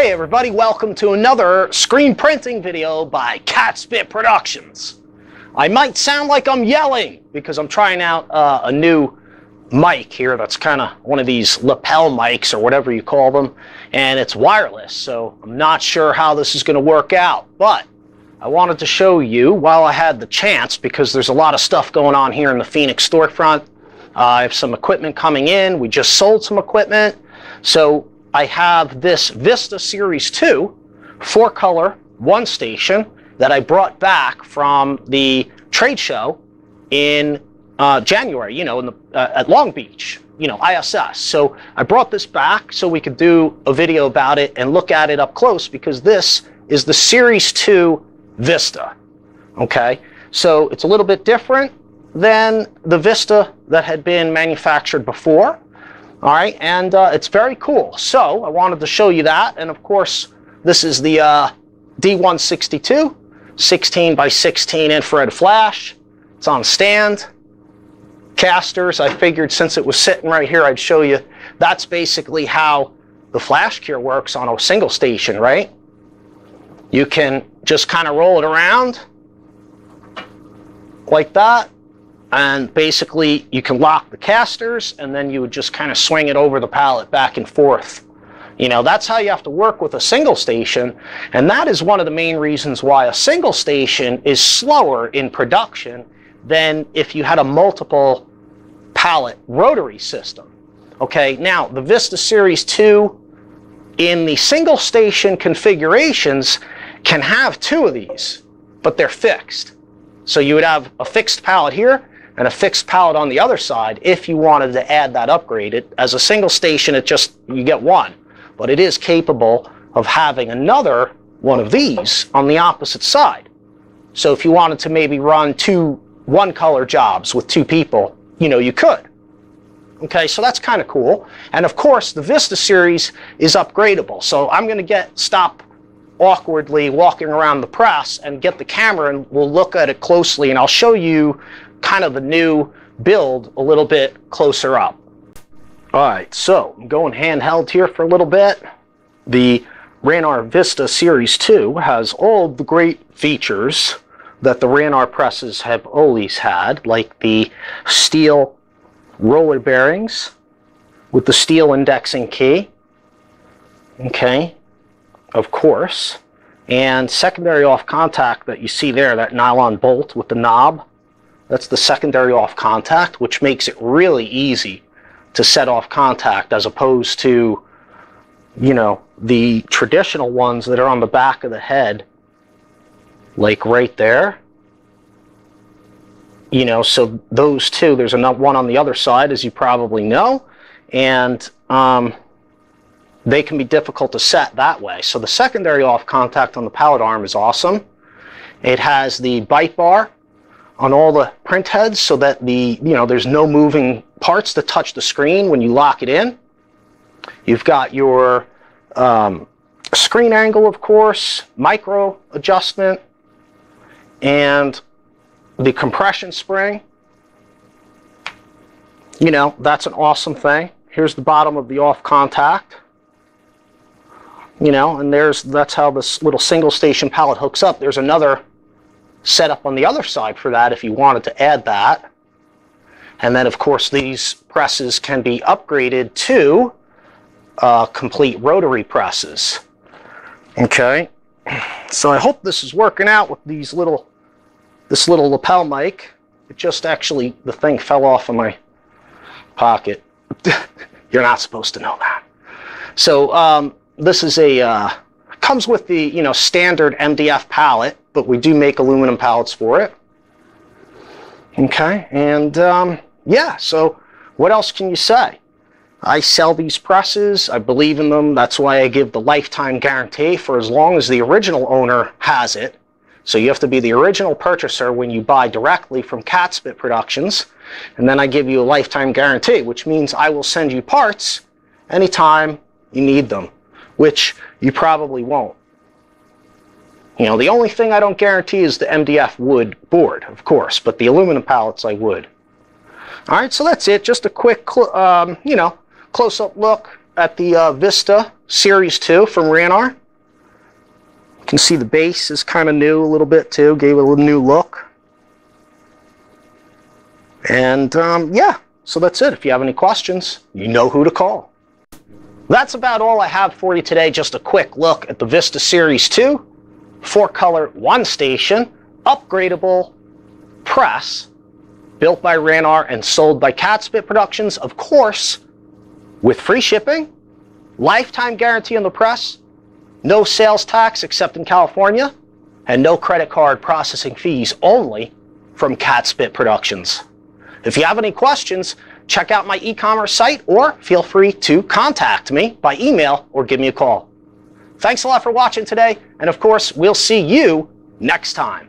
Hey everybody, welcome to another screen printing video by Catspit Productions. I might sound like I'm yelling because I'm trying out a new mic here that's kind of one of these lapel mics or whatever you call them, and it's wireless, so I'm not sure how this is going to work out, but I wanted to show you while I had the chance, because there's a lot of stuff going on here in the Phoenix storefront. I have some equipment coming in. We just sold some equipment, so I have this Vista Series II 4-color one station that I brought back from the trade show in January, at Long Beach, ISS. So I brought this back so we could do a video about it and look at it up close, because this is the Series 2 Vista. Okay, so it's a little bit different than the Vista that had been manufactured before. All right, and it's very cool. So I wanted to show you that, and of course, this is the D162 16 by 16 infrared flash. It's on stand. Casters, I figured since it was sitting right here, I'd show you. That's basically how the flash cure works on a single station, right? You can just kind of roll it around like that, and basically you can lock the casters, and then you would just kind of swing it over the pallet back and forth. That's how you have to work with a single station, and that is one of the main reasons why a single station is slower in production than if you had a multiple pallet rotary system. Okay, now the Vista Series 2 in the single station configurations can have 2 of these, but they're fixed. So you would have a fixed pallet here and a fixed pallet on the other side if you wanted to add that upgrade. As a single station, you get 1, but it is capable of having another one of these on the opposite side. So if you wanted to maybe run 2 1-color jobs with 2 people, you could. Okay, so that's kind of cool. And of course, the Vista series is upgradable. So I'm going to stop awkwardly walking around the press and get the camera, and we'll look at it closely, and I'll show you kind of the new build a little bit closer up. All right, so I'm going handheld here for a little bit. The Ranar Vista Series II has all the great features that the Ranar presses have always had, like the steel roller bearings with the steel indexing key, okay, of course, and secondary off contact that you see there, that nylon bolt with the knob, that's the secondary off contact, which makes it really easy to set off contact, as opposed to, the traditional ones that are on the back of the head, like right there. So those two, there's one on the other side, as you probably know, and they can be difficult to set that way. So the secondary off contact on the pallet arm is awesome. It has the bite bar on all the print heads, so that there's no moving parts that touch the screen when you lock it in. You've got your screen angle, of course, micro adjustment, and the compression spring. That's an awesome thing. Here's the bottom of the off contact. And that's how this little single station pallet hooks up. There's another setup on the other side for that if you wanted to add that. And then, of course, these presses can be upgraded to complete rotary presses. Okay, so I hope this is working out with this little lapel mic. It just actually, the thing fell off of my pocket. You're not supposed to know that. So this is comes with the standard MDF pallet, but we do make aluminum pallets for it. Okay, and yeah, so what else can you say? I sell these presses. I believe in them. That's why I give the lifetime guarantee for as long as the original owner has it. So you have to be the original purchaser when you buy directly from Catspit Productions, and then I give you a lifetime guarantee, which means I will send you parts anytime you need them, which you probably won't. The only thing I don't guarantee is the MDF wood board, of course, but the aluminum pallets I would. All right, so that's it. Just a quick, close-up look at the Vista Series II from Ranar. You can see the base is kind of new a little bit too, gave it a little new look. And yeah, so that's it. If you have any questions, you know who to call. That's about all I have for you today. Just a quick look at the Vista Series II, 4-color, 1-station, upgradable press, built by Ranar and sold by Catspit Productions, of course, with free shipping, lifetime guarantee on the press, no sales tax except in California, and no credit card processing fees, only from Catspit Productions. If you have any questions, check out my e-commerce site or feel free to contact me by email or give me a call. Thanks a lot for watching today, and of course, we'll see you next time.